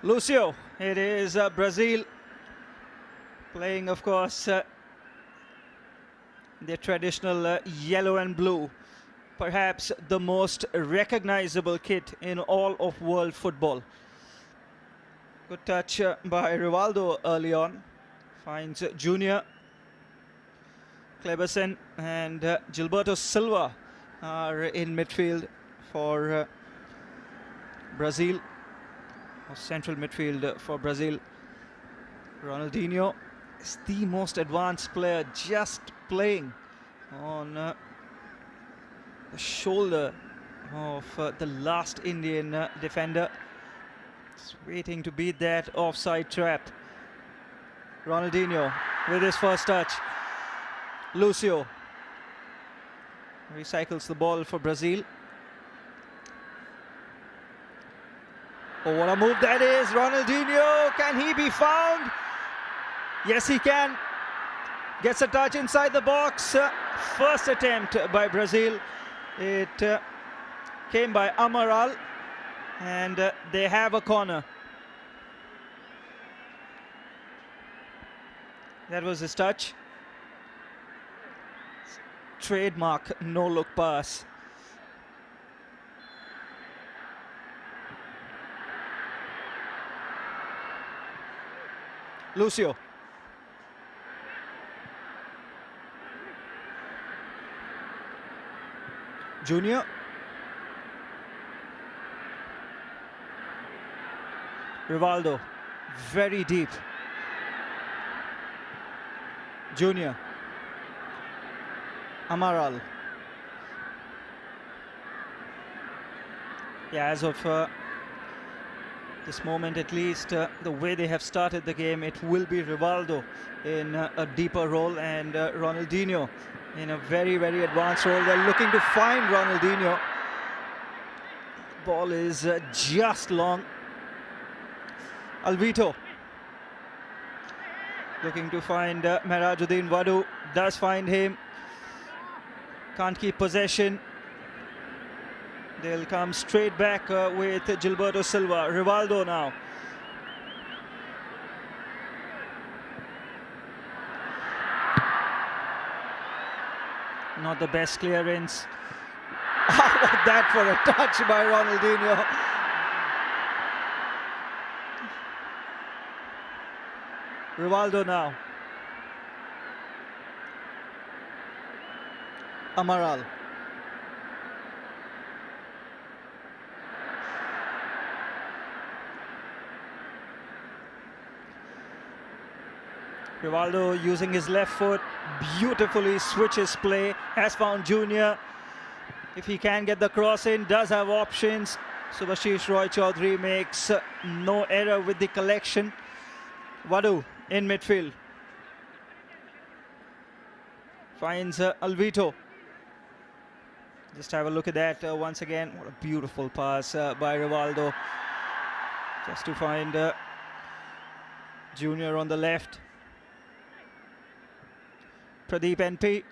Lucio, it is Brazil playing, of course, their traditional yellow and blue. Perhaps the most recognizable kit in all of world football. Good touch by Rivaldo early on. Finds Junior. Kleberson and Gilberto Silva are in midfield for Brazil, or central midfield for Brazil. Ronaldinho is the most advanced player, just playing on the shoulder of the last Indian defender. Just waiting to beat that offside trap. Ronaldinho with his first touch. Lucio recycles the ball for Brazil. Oh, what a move that is. Ronaldinho, can he be found? Yes, he can. Gets a touch inside the box. First attempt by Brazil. It came by Amaral, and they have a corner. That was his touch. Trademark no-look pass. Lucio. Junior. Rivaldo, very deep. Junior. Amaral. Yeah, as of this moment at least, the way they have started the game, it will be Rivaldo in a deeper role and Ronaldinho in a very, very advanced role. They're looking to find Ronaldinho. Ball is just long. Alvito looking to find Mehrajuddin Wadu. Does find him. Can't keep possession. They'll come straight back with Gilberto Silva. Rivaldo now. Not the best clearance. How about that for a touch by Ronaldinho? Rivaldo now. Amaral. Rivaldo using his left foot, beautifully switches play, has found Junior. If he can get the cross in, does have options. Subhashish Roy Chaudhary makes no error with the collection. Wadu in midfield. Finds Alvito. Just have a look at that once again. What a beautiful pass by Rivaldo. Just to find Junior on the left. Pradeep NP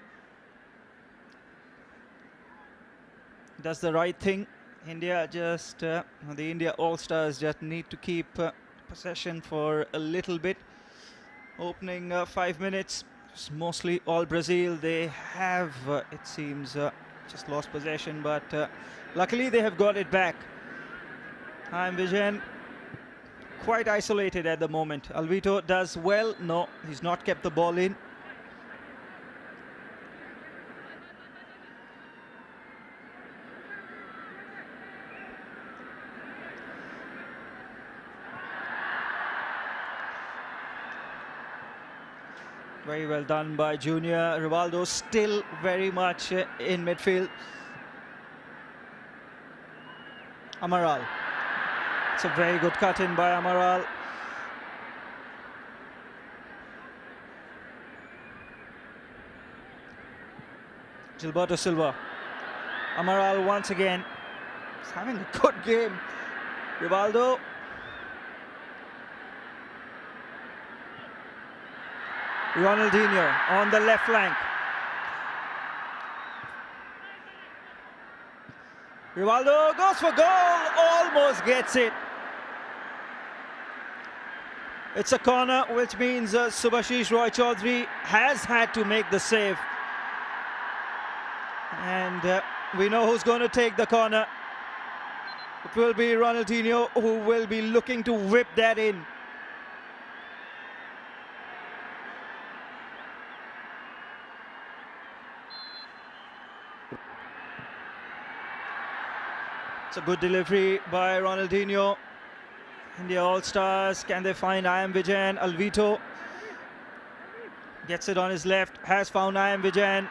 does the right thing. India just, the India All-Stars just need to keep possession for a little bit. Opening 5 minutes, it's mostly all Brazil. They have, it seems, just lost possession, but luckily they have got it back. I'm Vijayan, quite isolated at the moment. Alvito does well. No, he's not kept the ball in. Very well done by Junior. Rivaldo still very much in midfield. Amaral. It's a very good cut in by Amaral. Gilberto Silva. Amaral once again. He's having a good game. Rivaldo. Ronaldinho on the left flank. Rivaldo goes for goal, almost gets it. It's a corner, which means Subhashish Roy Chaudhary has had to make the save. And we know who's going to take the corner. It will be Ronaldinho, who will be looking to whip that in. It's a good delivery by Ronaldinho. India All-Stars, can they find I.M. Vijayan? Alvito gets it on his left, has found I.M. Vijayan.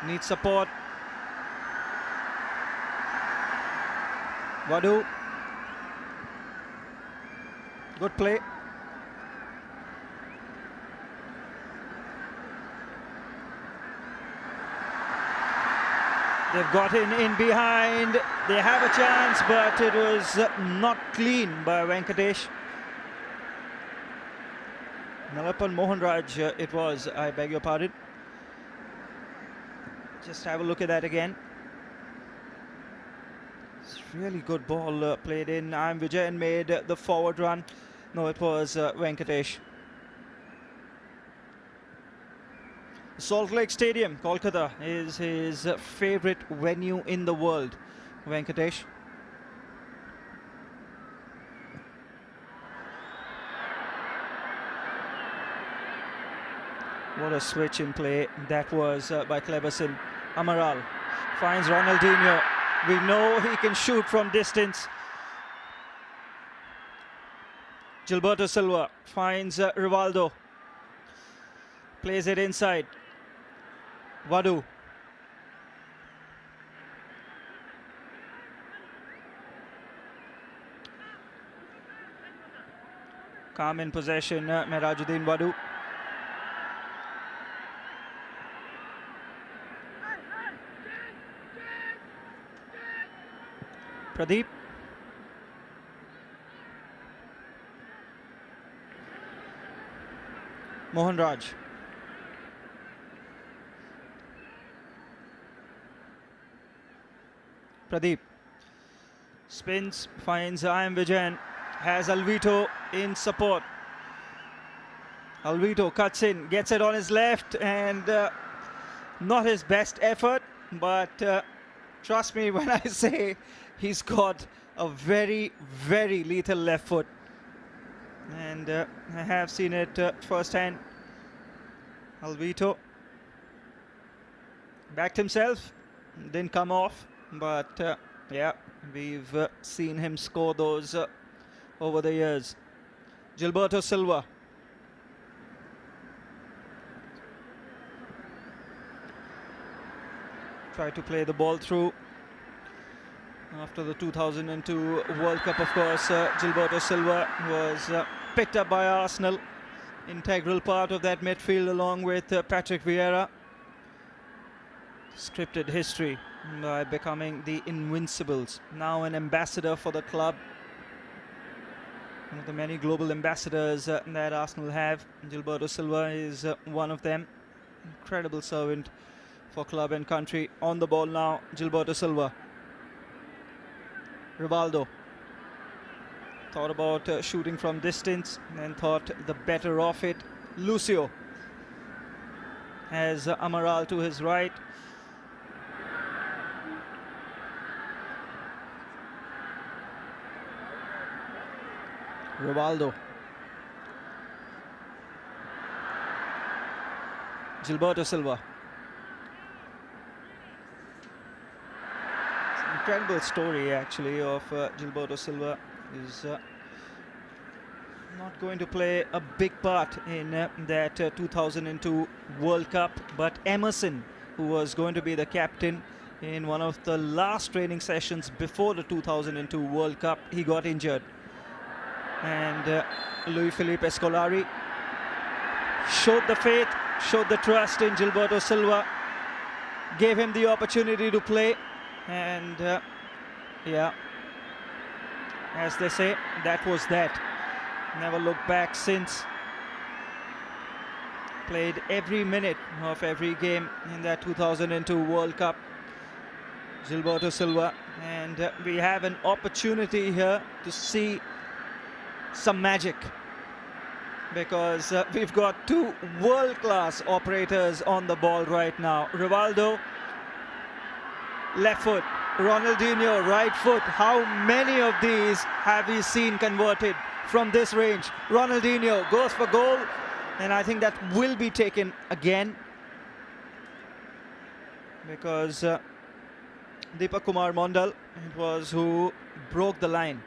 Needs support. Vadu. Good play. They've got in behind. They have a chance, but it was not clean by Venkatesh. Nalappan Mohanraj it was, I beg your pardon. Just have a look at that again. It's really good ball played in. I.M. Vijayan made the forward run. No, it was Venkatesh. Salt Lake Stadium, Kolkata, is his favourite venue in the world, Venkatesh. What a switch in play that was by Kleberson. Amaral finds Ronaldinho. We know he can shoot from distance. Gilberto Silva finds Rivaldo. Plays it inside. Vadu. Calm in possession, Mehrajuddin Vadu. Pradeep. Mohanraj. Pradeep spins, finds I.M. Vijayan, has Alvito in support. Alvito cuts in, gets it on his left, and not his best effort, but trust me when I say he's got a very, very lethal left foot. And I have seen it firsthand. Alvito backed himself, didn't come off. But yeah, we've seen him score those over the years. Gilberto Silva. Tried to play the ball through. After the 2002 World Cup, of course, Gilberto Silva was picked up by Arsenal. Integral part of that midfield along with Patrick Vieira. Scripted history by becoming the Invincibles, now an ambassador for the club. One of the many global ambassadors that Arsenal have. Gilberto Silva is one of them. Incredible servant for club and country. On the ball now, Gilberto Silva. Rivaldo thought about shooting from distance and thought the better of it. Lucio has Amaral to his right. Rivaldo. Gilberto Silva. It's an incredible story actually of Gilberto Silva. Is not going to play a big part in that 2002 World Cup, but Emerson, who was going to be the captain in one of the last training sessions before the 2002 World Cup, he got injured. And Luis Felipe Scolari showed the faith, showed the trust in Gilberto Silva, gave him the opportunity to play, and yeah, as they say, that was that. Never looked back since. Played every minute of every game in that 2002 World Cup, Gilberto Silva, and we have an opportunity here to see some magic, because we've got two world-class operators on the ball right now. Rivaldo, left foot. Ronaldinho, right foot. How many of these have we seen converted from this range? Ronaldinho goes for goal, and I think that will be taken again, because Deepak Kumar Mondal, it was who broke the line.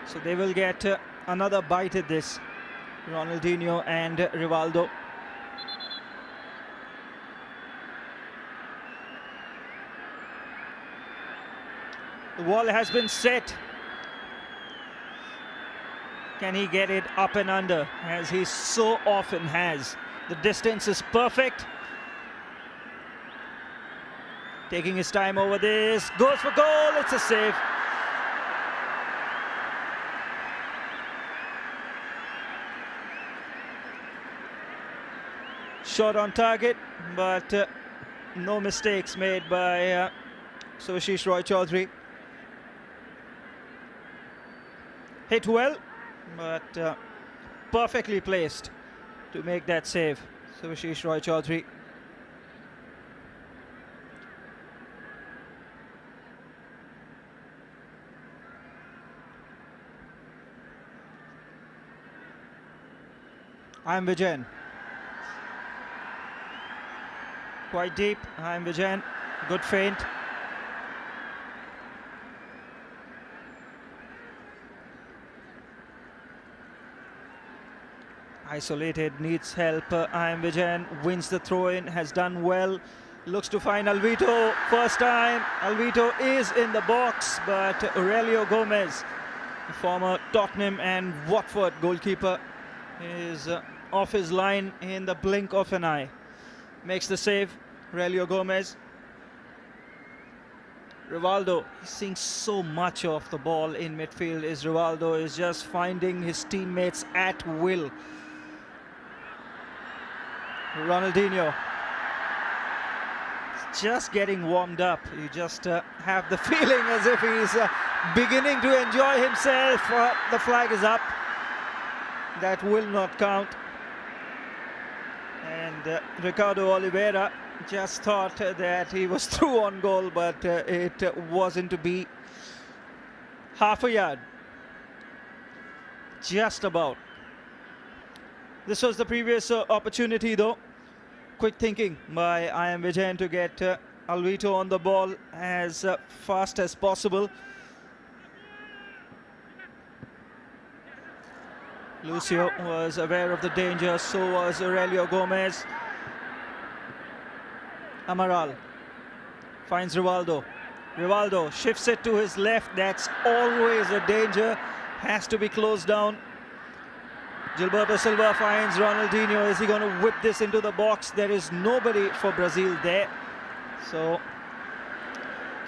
So they will get another bite at this, Ronaldinho and Rivaldo. The wall has been set. Can he get it up and under, as he so often has? The distance is perfect. Taking his time over this, goes for goal, it's a save. Shot on target, but no mistakes made by Subhashish Roy Chaudhary. Hit well, but perfectly placed to make that save, Subhashish Roy Chaudhary. I'm Vijayan. Quite deep. I'm Vijayan. Good feint. Isolated, needs help. I'm Vijayan wins the throw-in, has done well. Looks to find Alvito. First time. Alvito is in the box, but Aurelio Gomez, the former Tottenham and Watford goalkeeper, is off his line in the blink of an eye. Makes the save, Aurelio Gomez. Rivaldo, he's seeing so much of the ball in midfield. Rivaldo is just finding his teammates at will. Ronaldinho, just getting warmed up. You just have the feeling as if he's beginning to enjoy himself. The flag is up. That will not count. And Ricardo Oliveira just thought that he was through on goal, but it wasn't to be. Half a yard. Just about. This was the previous opportunity though. Quick thinking by I Am Vijayan to get Alvito on the ball as fast as possible. Lucio was aware of the danger, so was Aurelio Gomez. Amaral finds Rivaldo. Rivaldo shifts it to his left. That's always a danger. Has to be closed down. Gilberto Silva finds Ronaldinho. Is he going to whip this into the box? There is nobody for Brazil there. So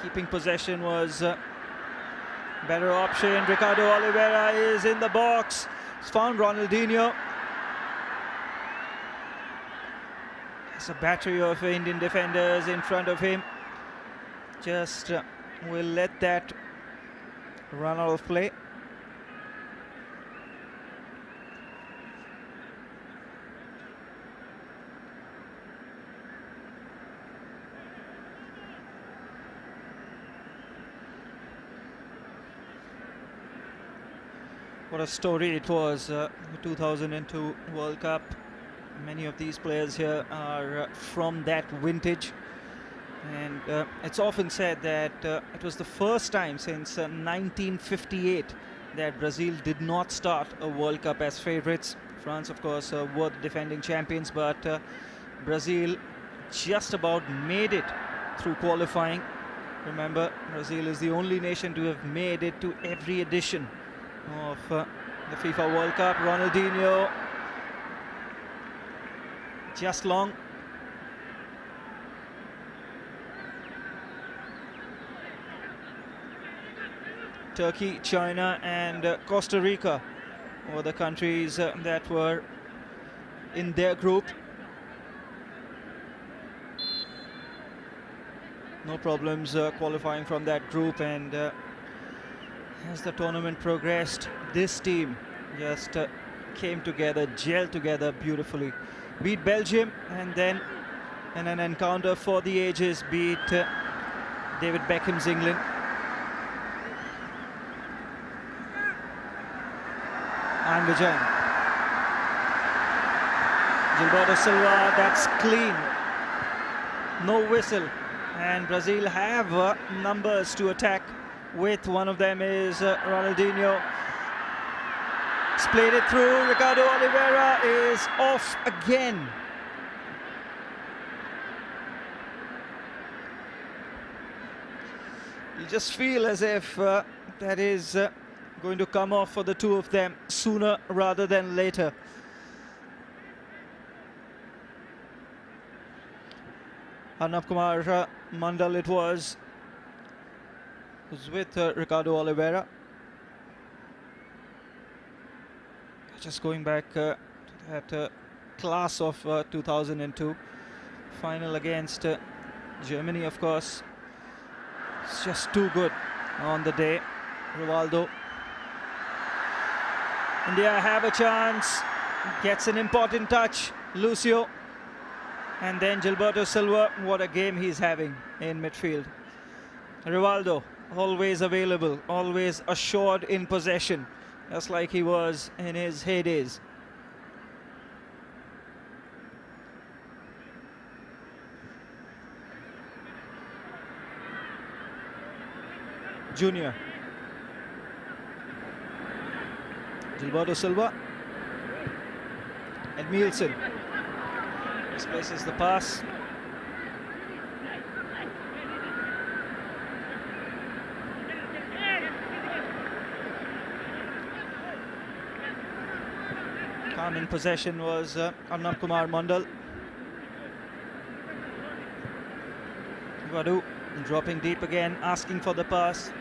keeping possession was a better option. Ricardo Oliveira is in the box. He's found Ronaldinho. There's a battery of Indian defenders in front of him. Just will let that run out of play. What a story it was, the 2002 World Cup. Many of these players here are from that vintage. And it's often said that it was the first time since 1958 that Brazil did not start a World Cup as favorites. France, of course, were the defending champions, but Brazil just about made it through qualifying. Remember, Brazil is the only nation to have made it to every edition of the FIFA World Cup. Ronaldinho, just long. Turkey, China and Costa Rica were the countries that were in their group. no problems qualifying from that group, and as the tournament progressed, this team just came together, gelled together beautifully. Beat Belgium, and then in an encounter for the ages, beat David Beckham's England. And Vijay. Gilberto Silva, that's clean. No whistle. And Brazil have numbers to attack with. One of them is Ronaldinho. Splayed it through. Ricardo Oliveira is off again. You just feel as if that is going to come off for the two of them sooner rather than later. Arnab Kumar Mandal it was with Ricardo Oliveira. Just going back to that class of 2002 final against Germany, of course. It's just too good on the day. Rivaldo. India have a chance, gets an important touch, Lucio, and then Gilberto Silva. What a game he's having in midfield. Rivaldo, always available, always assured in possession, just like he was in his heydays. Junior. Gilberto Silva. Edmilson displaces the pass. Calm in possession was Arnab Kumar Mandal. Vadu dropping deep again, asking for the pass.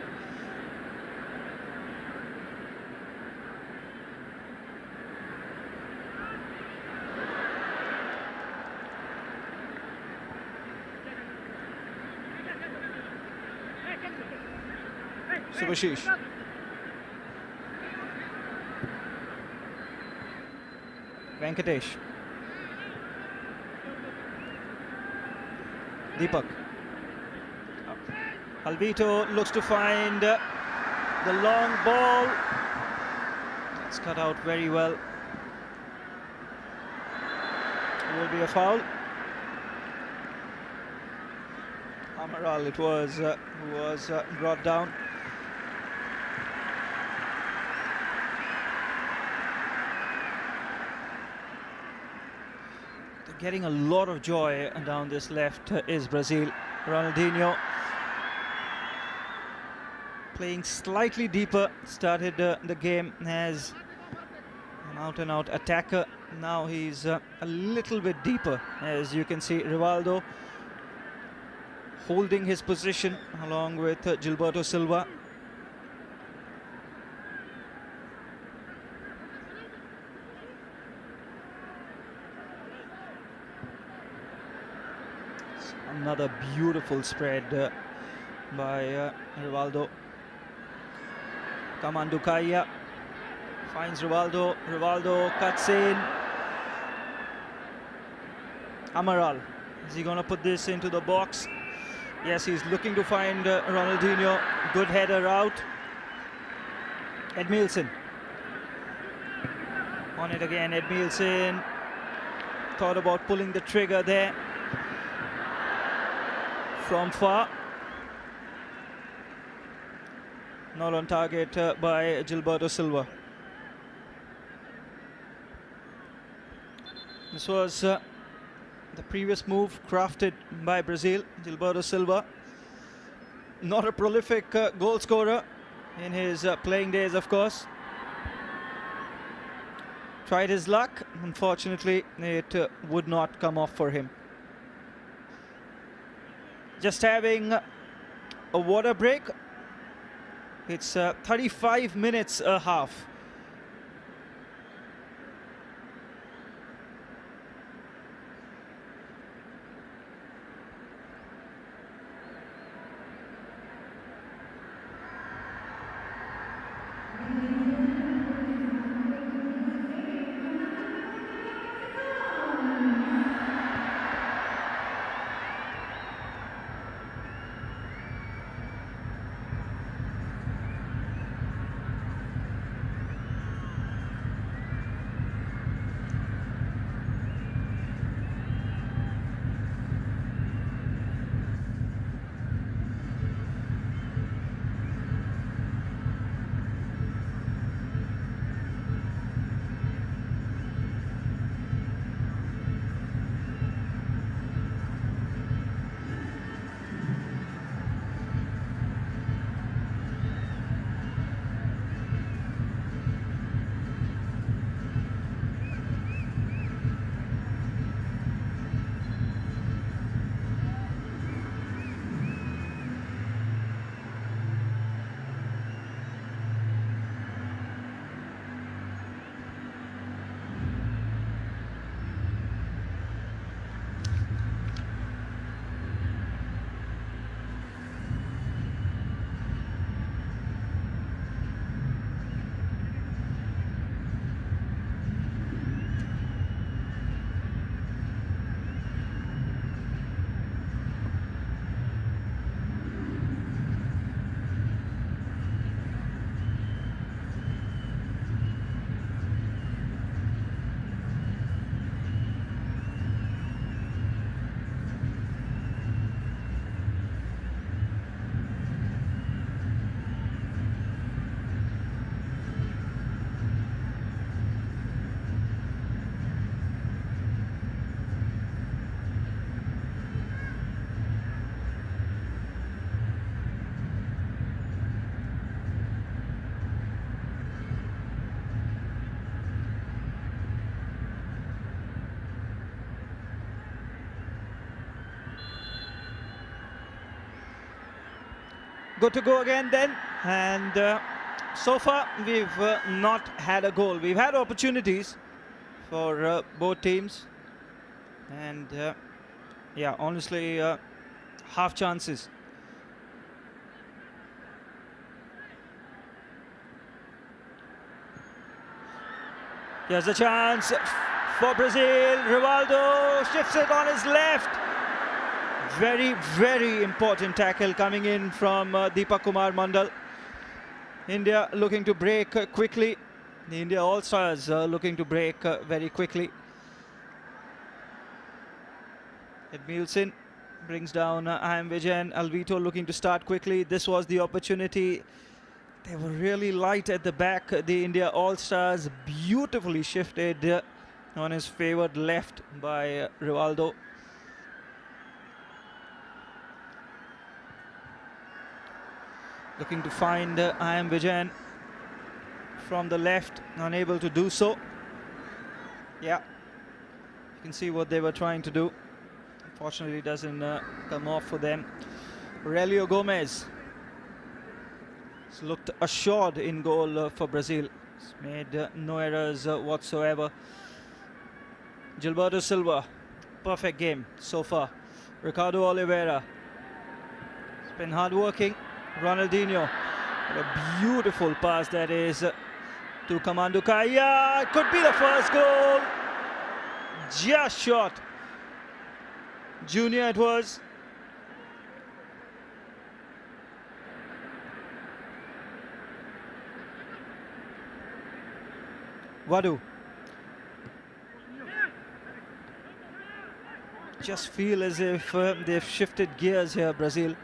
Subhashish. Venkatesh. Deepak. Alvito looks to find the long ball. It's cut out very well. It will be a foul. Amaral it was who was brought down. They're getting a lot of joy down this left is Brazil. Ronaldinho playing slightly deeper, started the game as an out-and-out attacker. Now he's a little bit deeper, as you can see. Rivaldo holding his position along with Gilberto Silva. Another beautiful spread by Rivaldo. Kamandu Kaya finds Rivaldo. Rivaldo cuts in. Amaral, is he going to put this into the box? Yes, he's looking to find Ronaldinho. Good header out. Edmilson. On it again, Edmilson. Thought about pulling the trigger there. From far. Not on target by Gilberto Silva. This was the previous move crafted by Brazil. Gilberto Silva, not a prolific goal scorer in his playing days, of course. Tried his luck. Unfortunately, it would not come off for him. Just having a water break. It's 35 minutes a half. good to go again then. And so far, we've not had a goal. We've had opportunities for both teams. And yeah, honestly, half chances. Here's a chance for Brazil. Rivaldo shifts it on his left. Very, very important tackle coming in from Deepak Kumar Mandal. India looking to break quickly. The India All-Stars looking to break very quickly. Edmilson brings down I.M. Vijayan. Alvito looking to start quickly. This was the opportunity. They were really light at the back. The India All-Stars beautifully shifted on his favoured left by Rivaldo. Looking to find I.M. Vijayan from the left, unable to do so. Yeah, you can see what they were trying to do. Unfortunately, it doesn't come off for them. Aurelio Gomez looked assured in goal for Brazil. He's made no errors whatsoever. Gilberto Silva, perfect game so far. Ricardo Oliveira, it's been hard-working. Ronaldinho, what a beautiful pass that is to Kamandou Kaya. It could be the first goal. Just short. Junior it was. Wadu. Just feel as if they've shifted gears here, Brazil.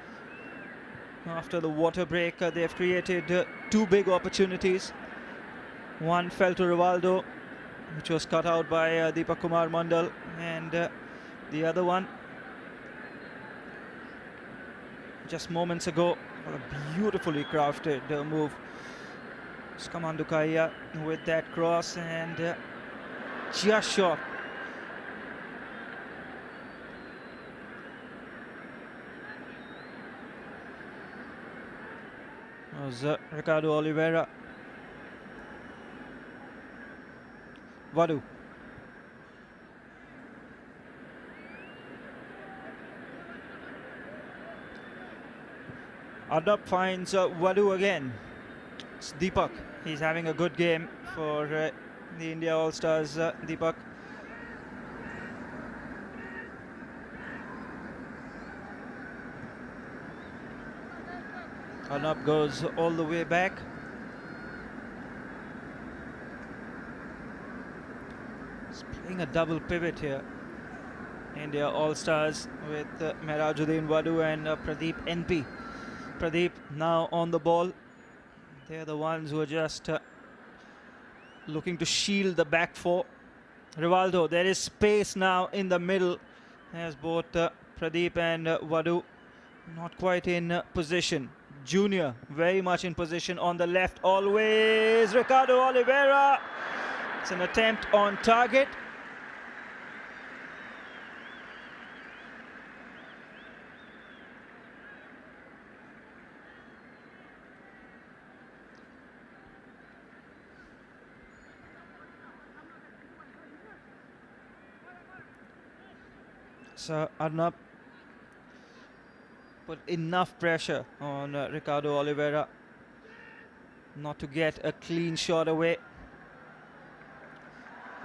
After the water break, they've created two big opportunities. One fell to Rivaldo, which was cut out by Deepak Kumar Mandal, and the other one, just moments ago, what a beautifully crafted move. Kamandou Kaya with that cross, and just short. Was Ricardo Oliveira. Wadu. Arnab finds Wadu again. It's Deepak. He's having a good game for the India All-Stars, Deepak. Arnab goes all the way back. He's playing a double pivot here. India All-Stars with Mehrajuddin Wadu and Pradeep NP. Pradeep now on the ball. They're the ones who are just looking to shield the back four. Rivaldo, there is space now in the middle as both Pradeep and Wadu not quite in position. Junior very much in position on the left always. Ricardo Oliveira. It's an attempt on target. So Arnab put enough pressure on Ricardo Oliveira not to get a clean shot away.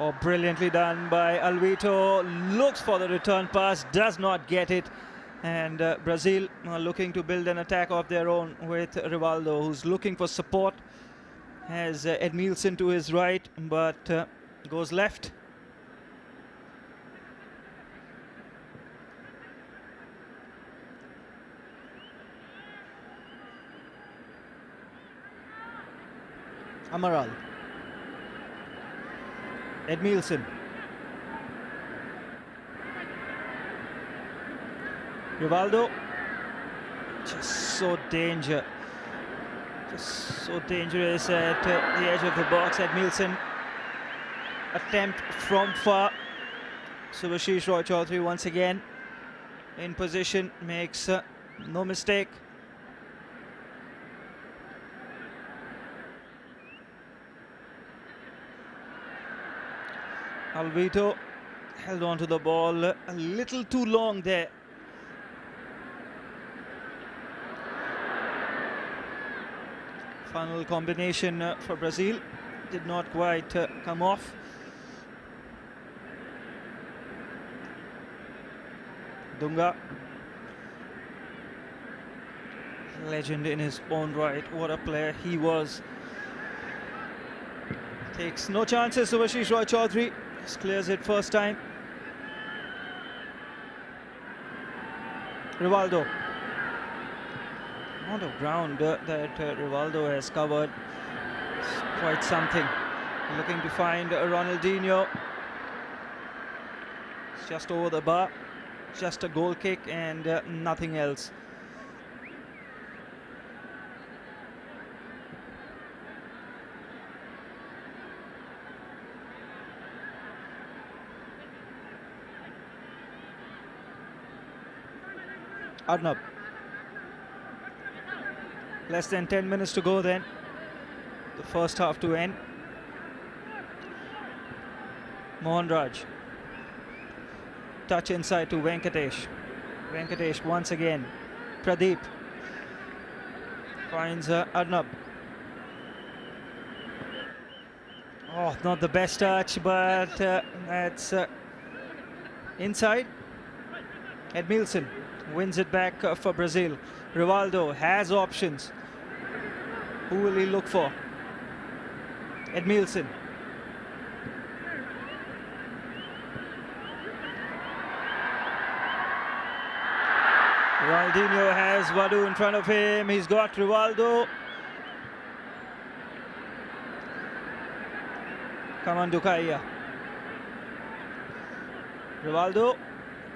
Oh, brilliantly done by Alvito. Looks for the return pass, does not get it. And Brazil looking to build an attack of their own with Rivaldo, who's looking for support. Has Edmilson to his right, but goes left. Amaral. Edmilson. Rivaldo. Just so dangerous at the edge of the box. Edmilson. Attempt from far. Subhashish Roy Chaudhary once again in position, makes no mistake. Alvito held on to the ball a little too long there. Final combination for Brazil did not quite come off. Dunga, legend in his own right. What a player he was. Takes no chances. Subhashish Roy Chaudhary just clears it first time. Rivaldo. Amount of ground that Rivaldo has covered. It's quite something. Looking to find Ronaldinho. It's just over the bar. Just a goal kick and nothing else. Arnab. Less than 10 minutes to go then. The first half to end. Mohan Raj. Touch inside to Venkatesh. Venkatesh once again. Pradeep. Finds Arnab. Oh, not the best touch, but that's inside. Edmilson wins it back for Brazil. Rivaldo has options. Who will he look for? Edmilson. Ronaldinho has Vadu in front of him. He's got Rivaldo. Kamandukaya. Rivaldo.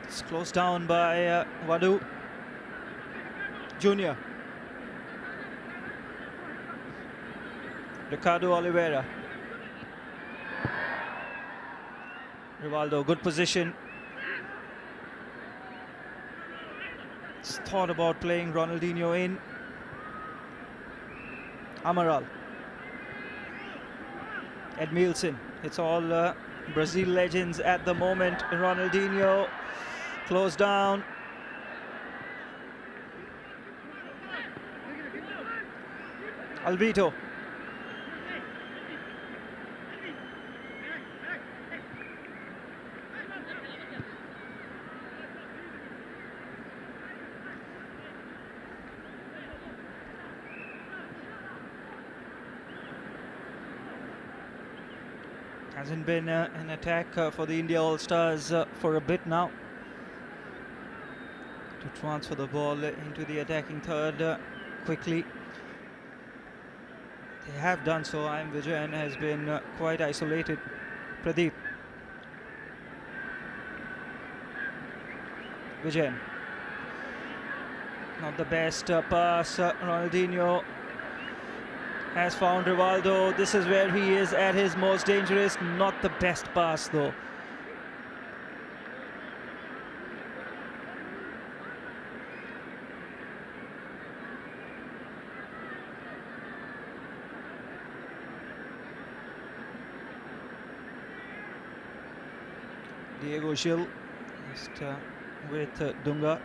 It's closed down by Vadu. Junior. Ricardo Oliveira. Rivaldo, good position. He's thought about playing Ronaldinho in. Amaral. Edmilson. It's all Brazil legends at the moment. Ronaldinho closed down. Alvito. Hasn't been an attack for the India All-Stars for a bit now. To transfer the ball into the attacking third quickly. They have done so. I.M. Vijayan has been quite isolated. Pradeep. Vijayan. Not the best pass. Ronaldinho has found Rivaldo. This is where he is at his most dangerous. Not the best pass though. Diego Gil just with Dunga.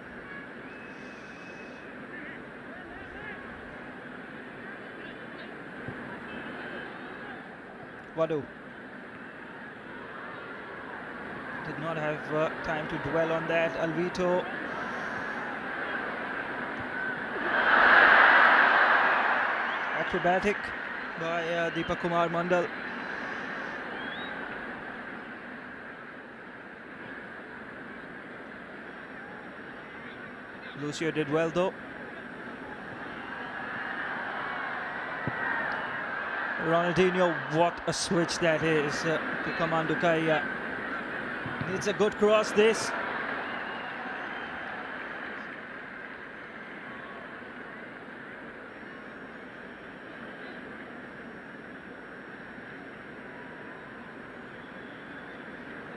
Vadu did not have time to dwell on that. Alvito. Acrobatic by Deepak Kumar Mandal. Lucio did well though. Ronaldinho, what a switch that is to Kamandukaya. Needs a good cross this.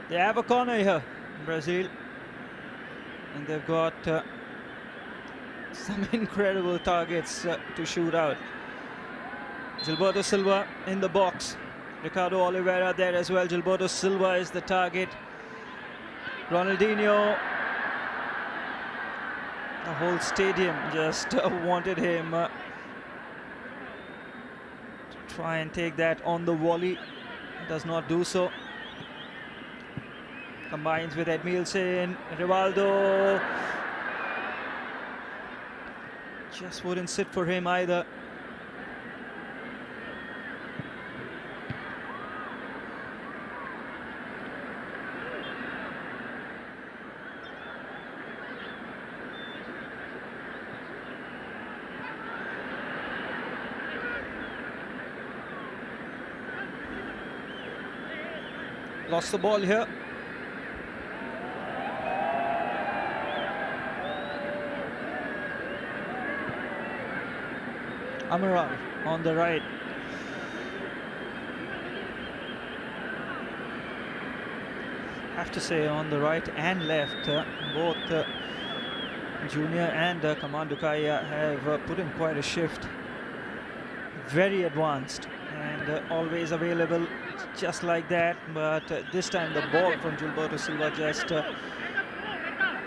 They have a corner here, Brazil. And they've got some incredible targets to shoot out. Gilberto Silva in the box. Ricardo Oliveira there as well. Gilberto Silva is the target. Ronaldinho. The whole stadium just wanted him to try and take that on the volley. Does not do so. Combines with Edmilson. Rivaldo. Just wouldn't sit for him either. Lost the ball here. Amaral on the right. Have to say on the right and left, both Junior and Kaman Dukaya have put in quite a shift. Very advanced and always available just like that, but this time the ball from Gilberto Silva just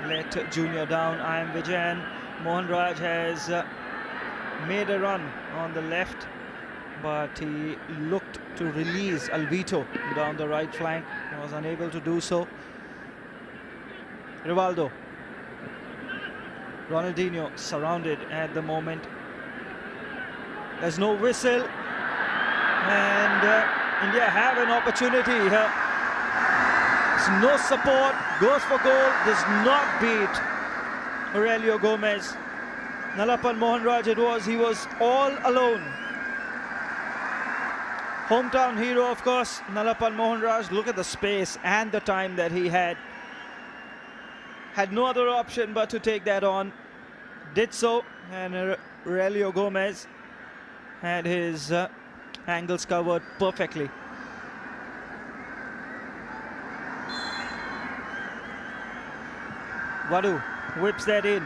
let Junior down. I.M. Vijayan. Mohan Raj has made a run on the left, but he looked to release Alvito down the right flank. He was unable to do so. Rivaldo. Ronaldinho surrounded at the moment. There's no whistle, and India have an opportunity here. There's no support, goes for goal, does not beat Aurelio Gomez. Nalapal Mohan Raj it was, he was all alone. Hometown hero, of course, Nalapal Mohan Raj. Look at the space and the time that he had. Had no other option but to take that on. Did so, and Aurelio Gomez had his angles covered perfectly. Vadu whips that in.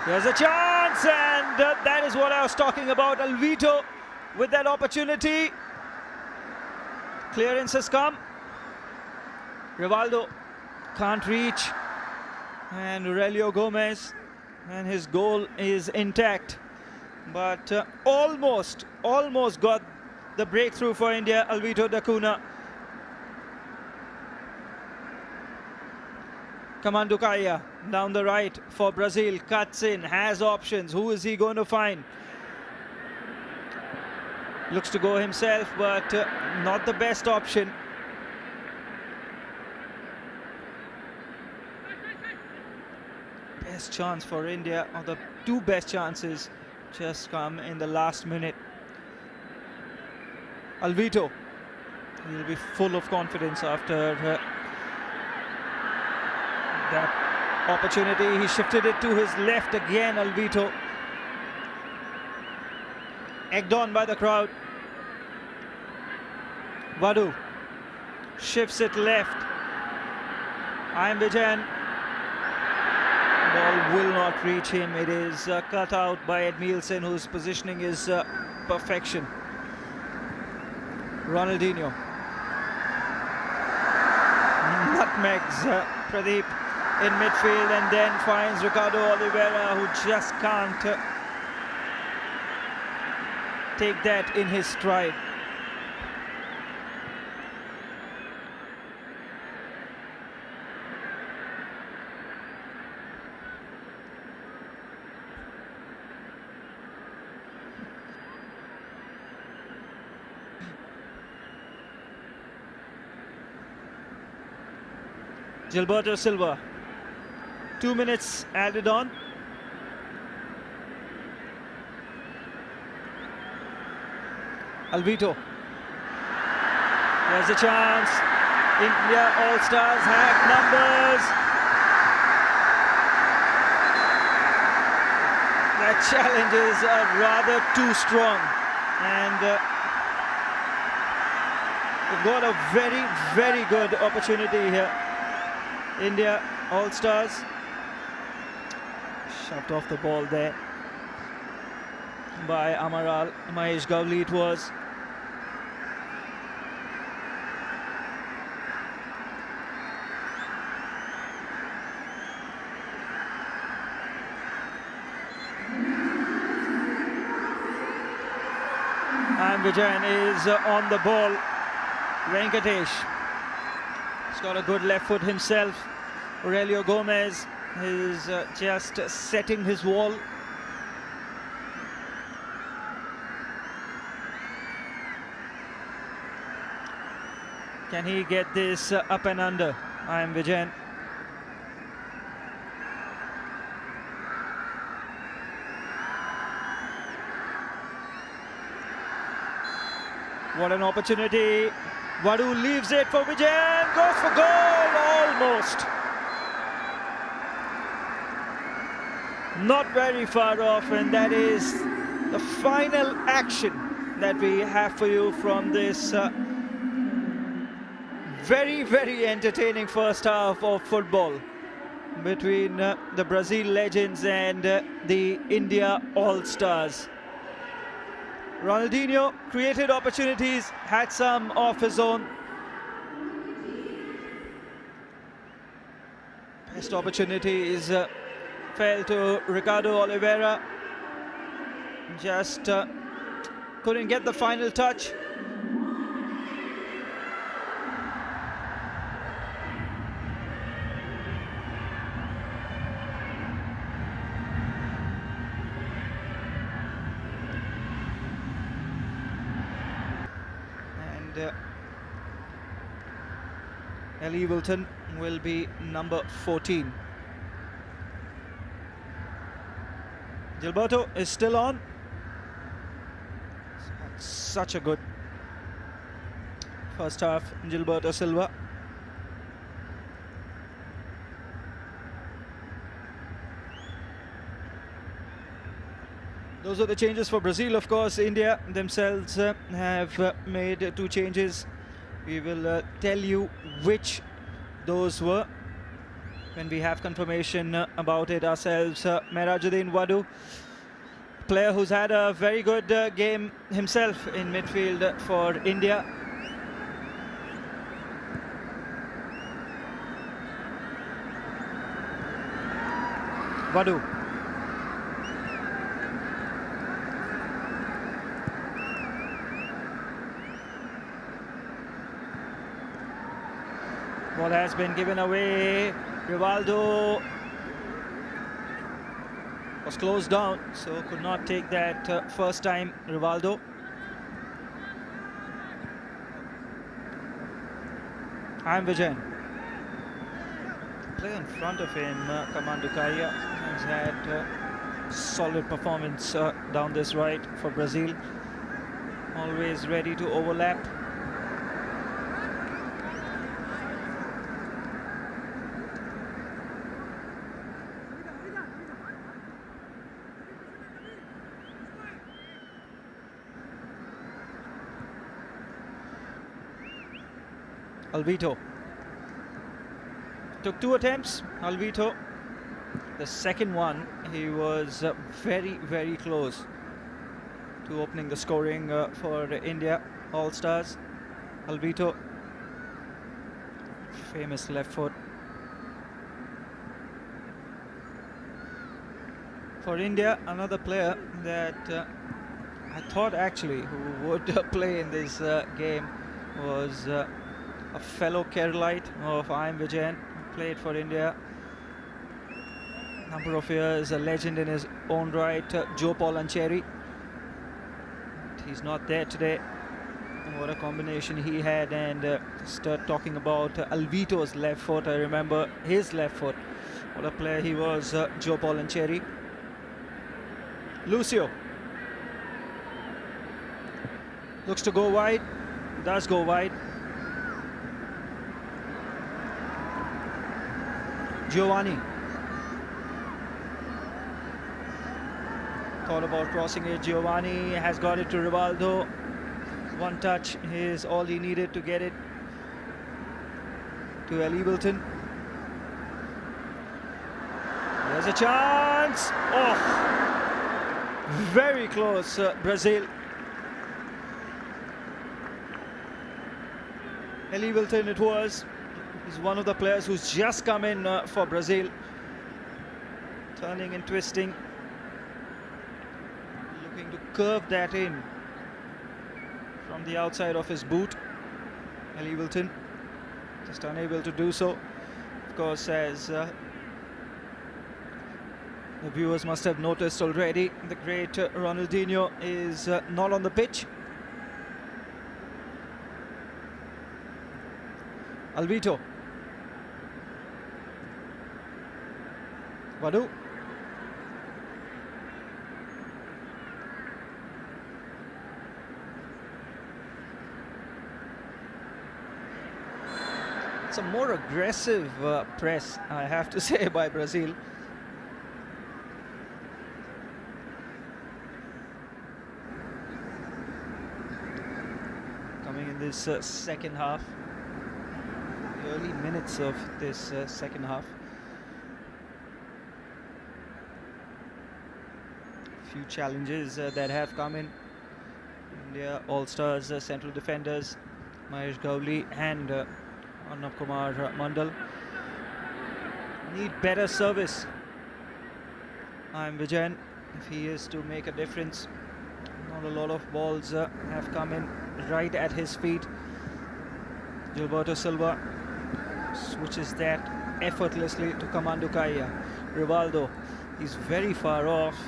There's a chance, and that is what I was talking about. Alvito with that opportunity. Clearance has come. Rivaldo can't reach, and Aurelio Gomez, and his goal is intact, but almost got the breakthrough for India. Alvito da Cunha. Kaman Dukaya down the right for Brazil, cuts in, has options. Who is he going to find? Looks to go himself, but not the best option. Best chance for India, or the two best chances, just come in the last minute. Alvito, he'll be full of confidence after that opportunity. He shifted it to his left again, Alvito. Egged on by the crowd. Vadu shifts it left. I.M. Vijayan. Ball will not reach him. It is cut out by Edmilson, whose positioning is perfection. Ronaldinho nutmegs Pradeep in midfield and then finds Ricardo Oliveira, who just can't take that in his stride. Gilberto Silva, 2 minutes added on. Alvito, there's a chance. India All-Stars have numbers. That challenge is rather too strong, and we've got a very, very good opportunity here. India All-Stars shoved off the ball there. by Amaral Mahesh Gavli it was. And Vijayan is on the ball. Venkatesh. He's got a good left foot himself. Aurelio Gomez is just setting his wall. Can he get this up and under? I am Vijayan. What an opportunity. Vadu leaves it for Vijayan. Goes for goal, almost. Not very far off, and that is the final action that we have for you from this very, very entertaining first half of football between the Brazil legends and the India All-Stars. Ronaldinho created opportunities, had some of his own. Best opportunity is fell to Ricardo Oliveira. Just couldn't get the final touch. Ellie Wilton will be number 14. Gilberto is still on. Such a good first half, Gilberto Silva. Those are the changes for Brazil. Of course, India themselves have made 2 changes. We will tell you which those were when we have confirmation about it ourselves. Merajuddin Vadu, player who's had a very good game himself in midfield for India. Vadu. Ball has been given away. Rivaldo was closed down, so could not take that first time. Rivaldo. I'm Vijayan. The player in front of him, Kamandu Kaya, has had solid performance down this right for Brazil. Always ready to overlap. Alvito took 2 attempts. Alvito, the second one, he was very, very close to opening the scoring for India All-Stars. Alvito, famous left foot. For India, another player that I thought actually who would play in this game was a fellow Keralite of I am Vijayan, who played for India number of years, a legend in his own right, Joe Polancheri. He's not there today. What a combination he had. And start talking about Alvito's left foot. I remember his left foot. What a player he was, Joe Polancheri. Lucio looks to go wide, does go wide. Giovanni thought about crossing it. Giovanni has got it to Rivaldo. One touch is all he needed to get it to Ellie Wilton. There's a chance. Oh, Very close, Brazil. Elie Wilton it was. He's one of the players who's just come in for Brazil. Turning and twisting. Looking to curve that in from the outside of his boot. Elie Wilton just unable to do so. Of course, as the viewers must have noticed already, the great Ronaldinho is not on the pitch. Alvito. Vadu. It's a more aggressive press, I have to say, by Brazil. Coming in this second half. Early minutes of this second half. Few challenges that have come in. India All-Stars central defenders Mahesh Gowli and Arnab Kumar Mandal need better service. I'm Vijayan, if he is to make a difference. Not a lot of balls have come in right at his feet. Gilberto Silva switches that effortlessly to Kamando Kaya. Rivaldo, he's very far off.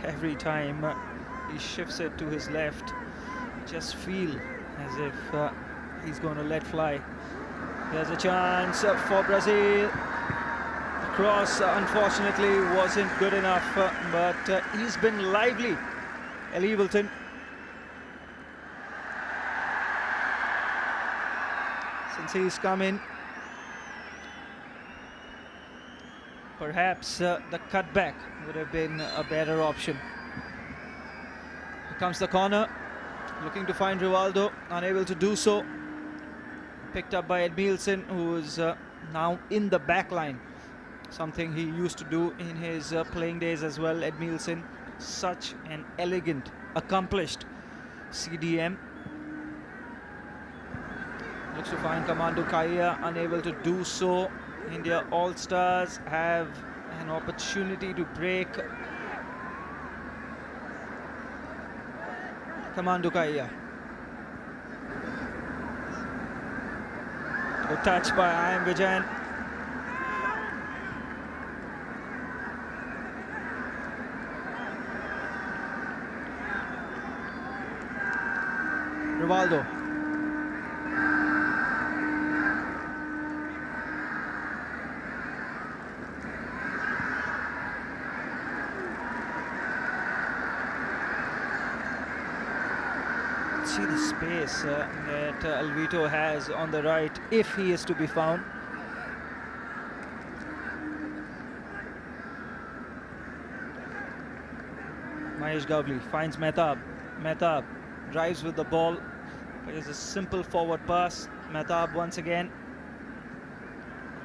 Every time he shifts it to his left, just feel as if he's going to let fly. There's a chance for Brazil. The cross unfortunately wasn't good enough, but he's been lively. Elie Wilton. Since he's come in, perhaps the cutback would have been a better option. Here comes the corner, looking to find Rivaldo, unable to do so. Picked up by Edmilson, who is now in the back line. Something he used to do in his playing days as well. Edmilson, such an elegant, accomplished CDM. Looks to find Kamando Kaya, unable to do so. India All-Stars have an opportunity to break. Kamando Kaya. Good touch by I.M. Vijayan. Rivaldo. See the space that Alvito has on the right, if he is to be found. Mahesh Gowli finds Mehtab. Mehtab drives with the ball. Plays a simple forward pass. Mehtab once again.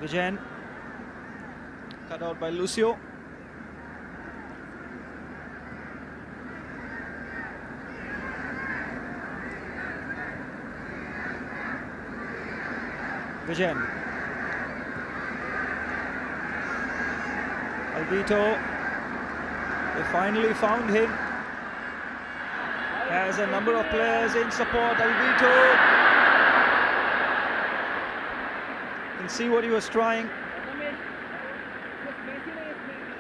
Vijayan. Cut out by Lucio. Vijayan. Alvito. They finally found him. Has a number of players in support. Alvito. You can see what he was trying.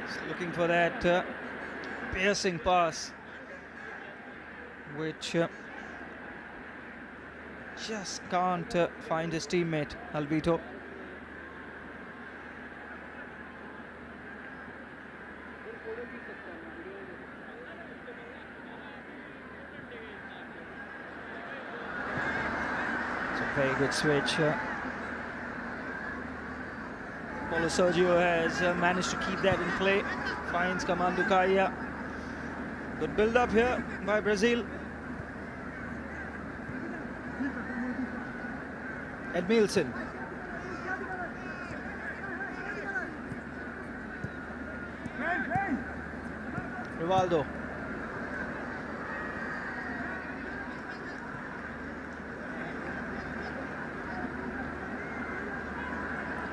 Just looking for that piercing pass, which just can't find his teammate, Alvito. It's a very good switch. Paulo Sergio has managed to keep that in play. Finds Kamando Kaya. Good build up here by Brazil. Edmilson. Rivaldo.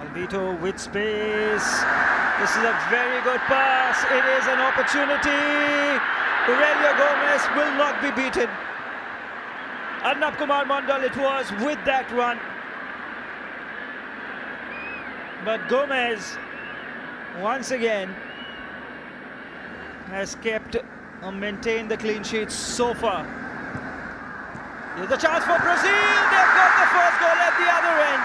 Alvito with space. This is a very good pass. It is an opportunity. Aurelio Gomez will not be beaten. Arnab Kumar Mondal it was with that run. But Gomez, once again, has kept or maintained the clean sheet so far. Here's the chance for Brazil. They've got the first goal at the other end.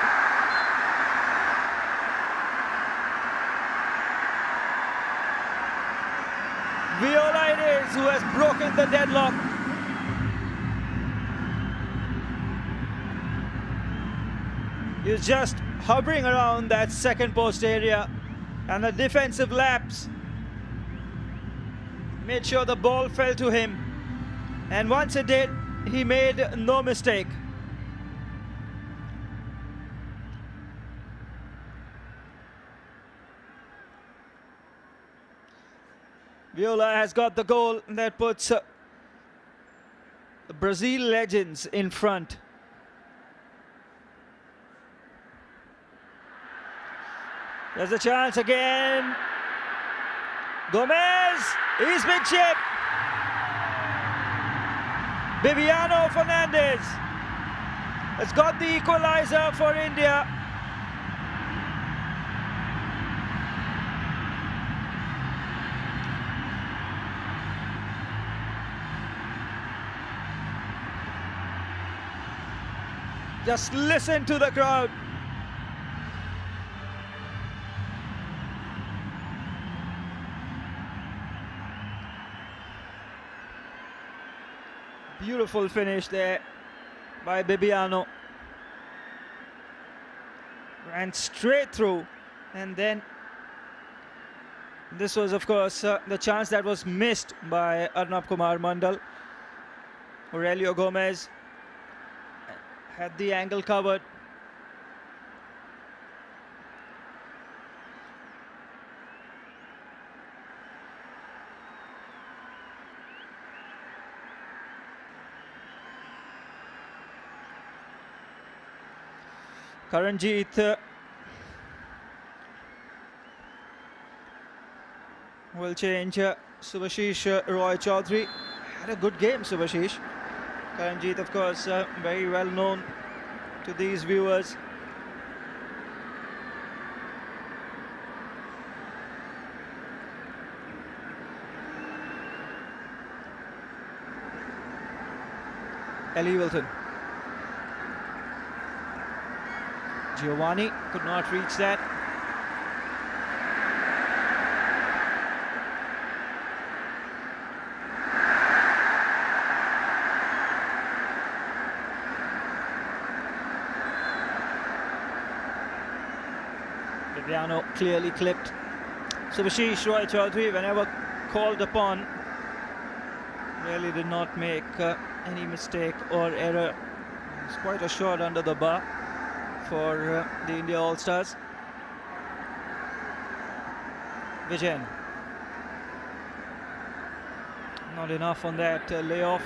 Viola it is who has broken the deadlock. He's just hovering around that second post area, and the defensive lapse made sure the ball fell to him, and once it did, he made no mistake. Viola has got the goal that puts the Brazil legends in front. There's a chance again. Gomez, he's been chipped. Bibiano Fernandes has got the equalizer for India. Just listen to the crowd. Beautiful finish there by Bibiano. Ran straight through, and then this was, of course, the chance that was missed by Arnab Kumar Mondal. Aurelio Gomez had the angle covered. Karanjit will change Subhashish Roy Chaudhary. Had a good game, Subhashish. Karanjit, of course, very well known to these viewers. Ellie Wilton. Giovanni could not reach that. Bibiano clearly clipped. Subhashish Roy Chaudhary, whenever called upon, really did not make any mistake or error. He's quite a shot under the bar for the India All-Stars. Vijayan. Not enough on that layoff.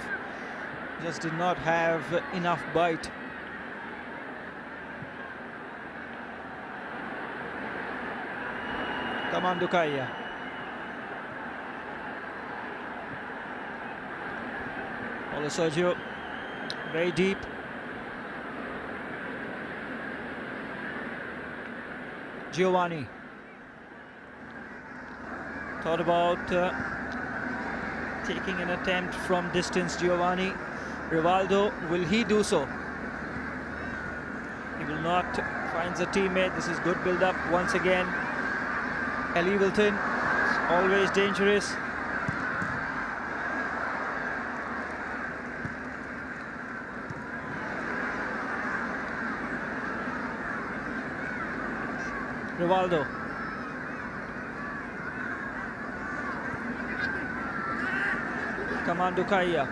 Just did not have enough bite. Kamandu Kaya. Ola Sergio, very deep. Giovanni thought about taking an attempt from distance. Giovanni. Rivaldo, will he do so? He will not. Finds a teammate. This is good build-up once again. Ellie Wilton, always dangerous. Rivaldo. Kamandu Kaya.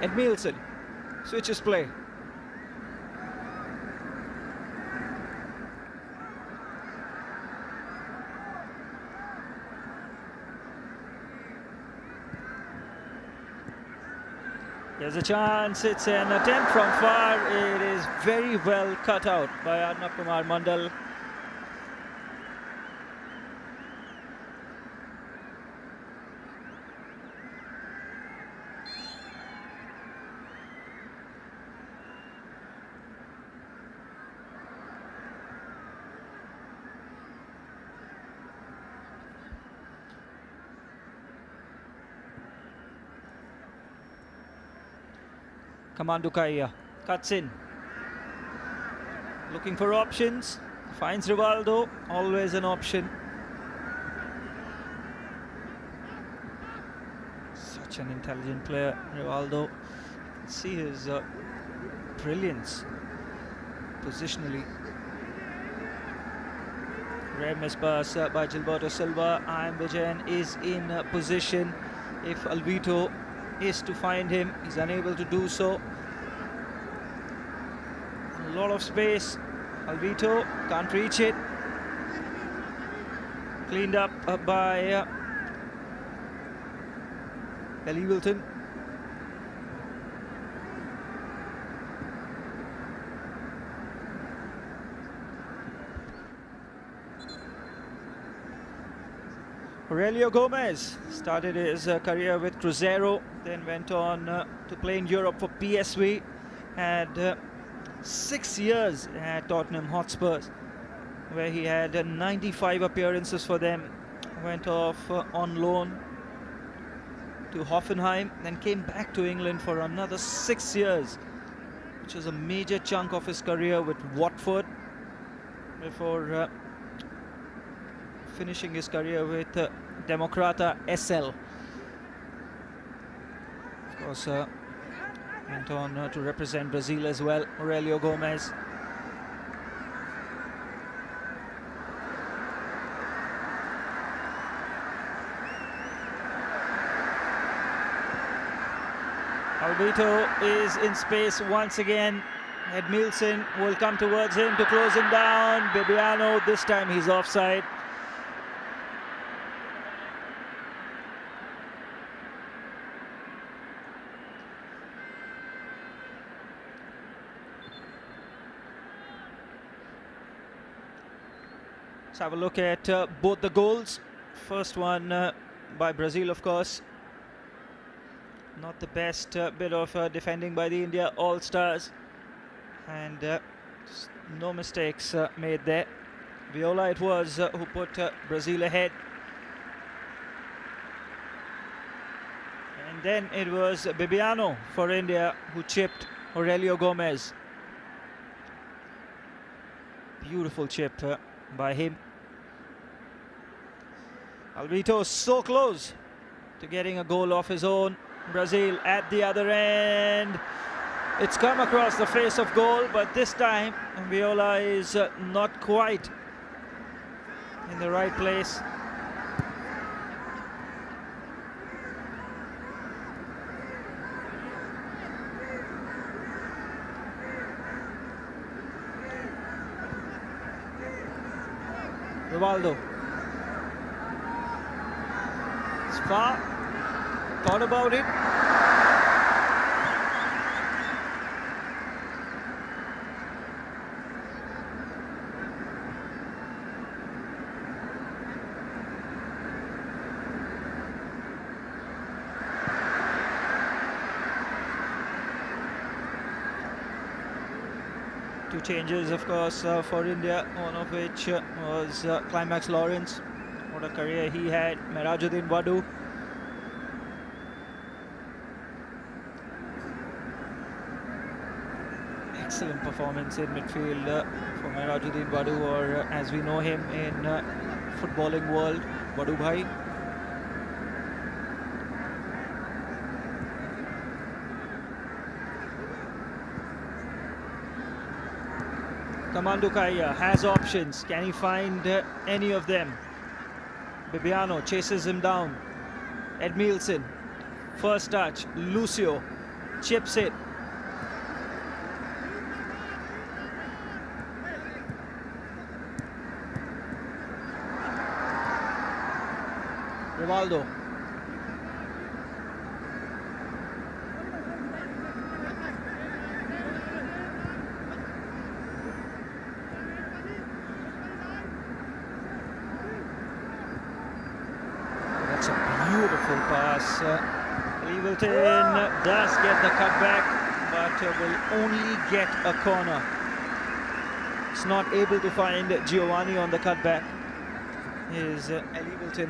Edmilson switches play. There's a chance. It's an attempt from far. It is very well cut out by Arnav Kumar Mandal. Kamandu Kaya cuts in, looking for options, finds Rivaldo, always an option. Such an intelligent player, Rivaldo. See his brilliance positionally. Rare miss pass by Gilberto Silva. Ian Vijayan is in position. If Alvito is to find him, he's unable to do so. A lot of space. Alvito can't reach it. Cleaned up by Ellie Wilton. Aurelio Gomez started his career with Cruzeiro, then went on to play in Europe for PSV. Had 6 years at Tottenham Hotspurs, where he had 95 appearances for them. Went off on loan to Hoffenheim, then came back to England for another 6 years, which was a major chunk of his career with Watford, before finishing his career with Democrata SL. Of course, went on to represent Brazil as well, Aurelio Gomez. Alvito is in space once again. Edmilson will come towards him to close him down. Bebiano, this time he's offside. Let's have a look at both the goals. First one by Brazil, of course. Not the best bit of defending by the India All-Stars. And no mistakes made there. Viola it was who put Brazil ahead. And then it was Bebiano for India who chipped Aurelio Gomez. Beautiful chip by him. Alvito so close to getting a goal of his own. Brazil at the other end. It's come across the face of goal, but this time Viola is not quite in the right place. Rivaldo. It's far. Thought about it. Two changes, of course, for India, one of which was Climax Lawrence. What a career he had. Merajuddin Wadu. Excellent performance in midfield for Merajuddin Wadu, or as we know him in footballing world, Wadu Bhai. Kamandu Kaya has options. Can he find any of them? Bebiano chases him down. Edmilson, first touch. Lucio chips it. Rivaldo. beautiful pass. Levelton does get the cutback, but will only get a corner. It's not able to find Giovanni on the cutback. Is Levelton.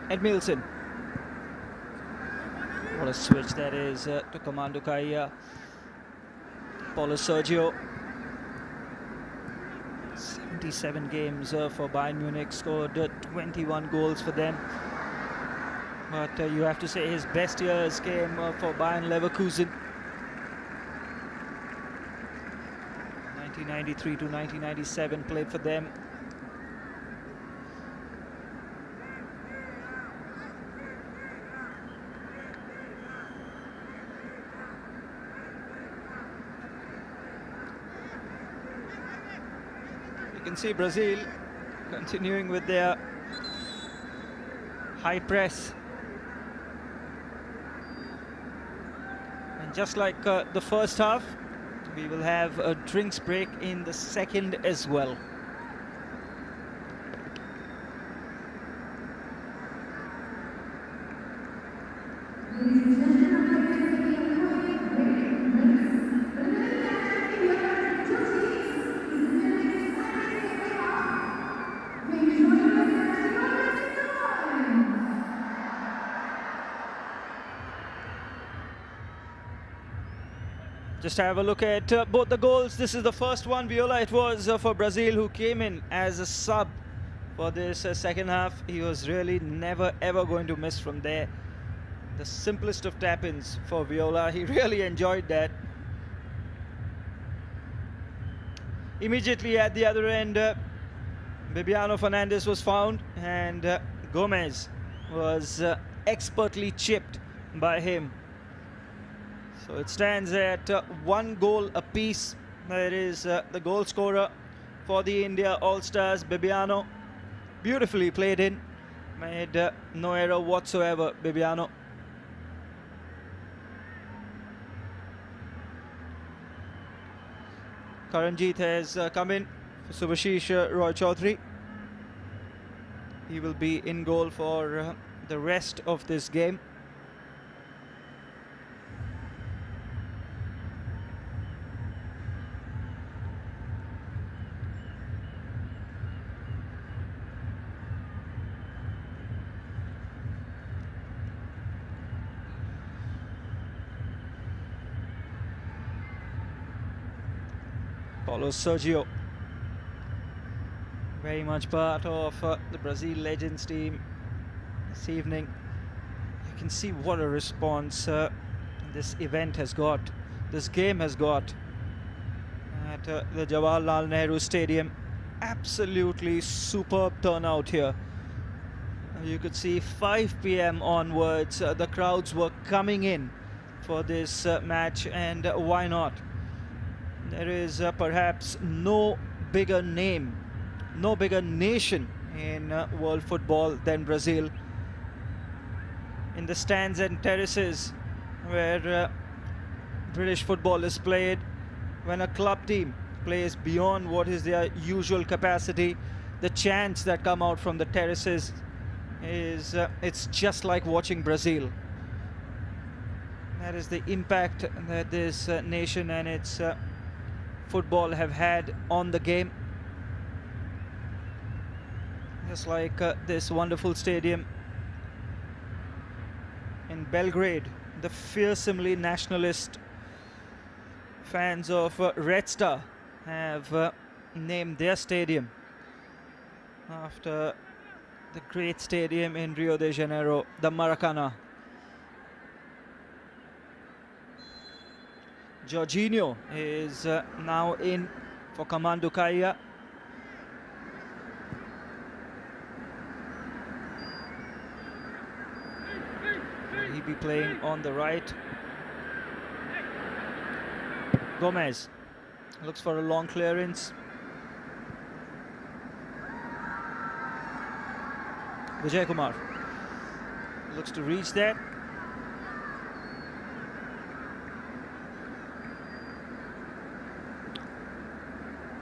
Edmilson. What a switch that is to Kamandou Kaya. Paulo Sergio. 77 games for Bayern Munich, scored 21 goals for them. But you have to say his best years came for Bayern Leverkusen. 1993 to 1997 played for them. You can see Brazil continuing with their high press. And just like the first half, we will have a drinks break in the second as well. Just have a look at both the goals. This is the first one, Viola. It was for Brazil, who came in as a sub for this second half. He was really never ever going to miss from there. The simplest of tap-ins for Viola. He really enjoyed that. Immediately at the other end, Bibiano Fernandes was found, and Gomez was expertly chipped by him. So it stands at 1 goal apiece. There is the goal scorer for the India All-Stars, Bibiano. Beautifully played in. Made no error whatsoever, Bibiano. Karanjit has come in for Subhashish Roy Chaudhary. He will be in goal for the rest of this game. Paulo Sergio, very much part of the Brazil Legends team this evening. You can see what a response this event has got, this game has got at the Jawaharlal Nehru Stadium. Absolutely superb turnout here. You could see 5 p.m. onwards, the crowds were coming in for this match, and why not? There is perhaps no bigger name, no bigger nation in world football than Brazil. In the stands and terraces where British football is played, when a club team plays beyond what is their usual capacity, the chants that come out from the terraces is it's just like watching Brazil. That is the impact that this nation and its football have had on the game. Just like this wonderful stadium in Belgrade, the fearsomely nationalist fans of Red Star have named their stadium after the great stadium in Rio de Janeiro, the Maracanã. Jorginho is now in for Kamandou Kaya. Will he be playing on the right? Gomez looks for a long clearance. Vijay Kumar looks to reach that.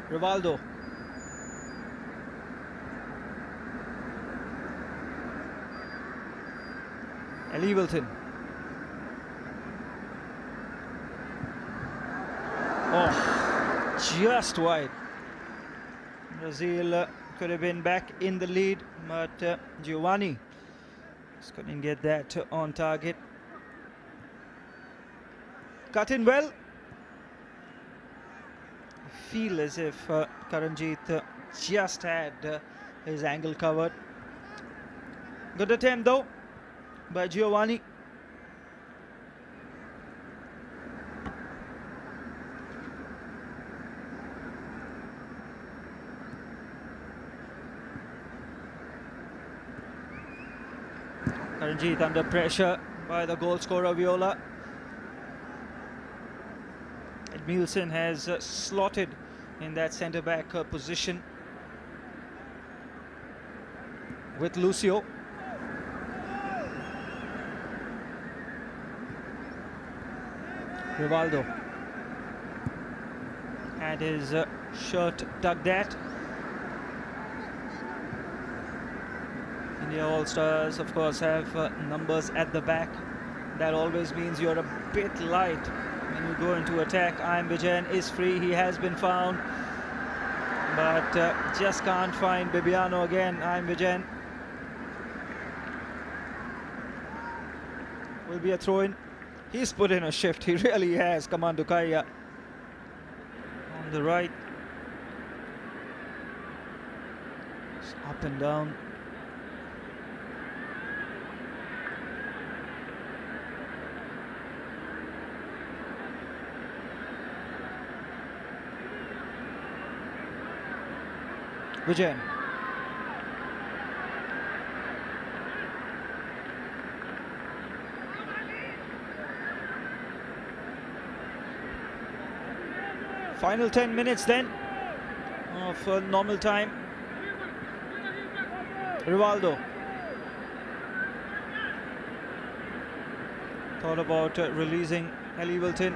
Rivaldo. Ellivilton. Oh, just wide. Brazil could have been back in the lead, but Giovanni just couldn't get that on target. Cut in well. I feel as if Karanjit just had his angle covered. Good attempt though by Giovanni. Karanjit under pressure by the goal scorer Viola. Edmilson has slotted in that centre-back position with Lucio. Rivaldo had his shirt tugged at. India All-Stars, of course, have numbers at the back. That always means you're a bit light when you go into attack. Ian Vijayan is free. He has been found, but just can't find Bibiano again. Ian Vijayan will be a throw-in. He's put in a shift. He really has. Kaman Dukaya on the right. Just up and down. Vijayan. Final 10 minutes then of normal time. Rivaldo thought about releasing Ellivilton.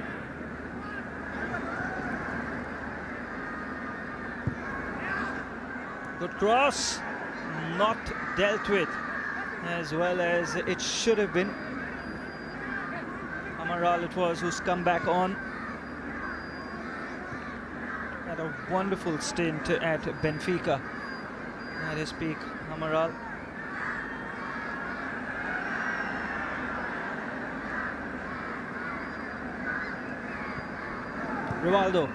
Good cross, not dealt with as well as it should have been. Amaral it was who's come back on. Had a wonderful stint at Benfica at his peak, Amaral. Rivaldo.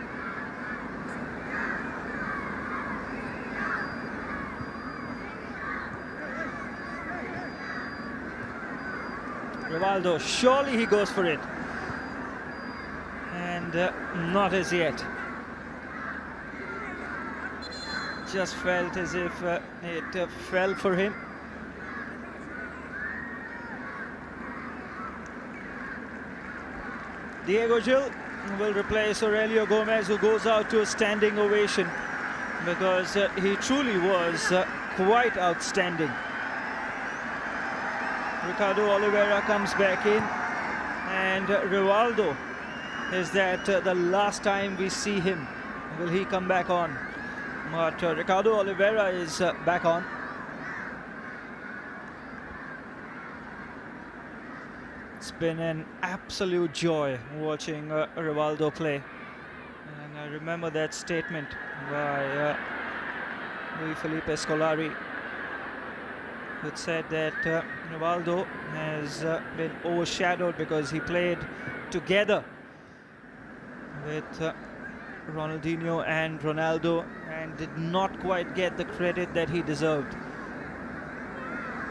Rivaldo, surely he goes for it. And not as yet. Just felt as if it fell for him. Diego Gil will replace Aurelio Gomez, who goes out to a standing ovation because he truly was quite outstanding. Ricardo Oliveira comes back in, and Rivaldo, is that the last time we see him? Will he come back on? But Ricardo Oliveira is back on. It's been an absolute joy watching Rivaldo play. And I remember that statement by Luis Felipe Scolari, who said that Rivaldo has been overshadowed because he played together with Ronaldinho and Ronaldo and did not quite get the credit that he deserved.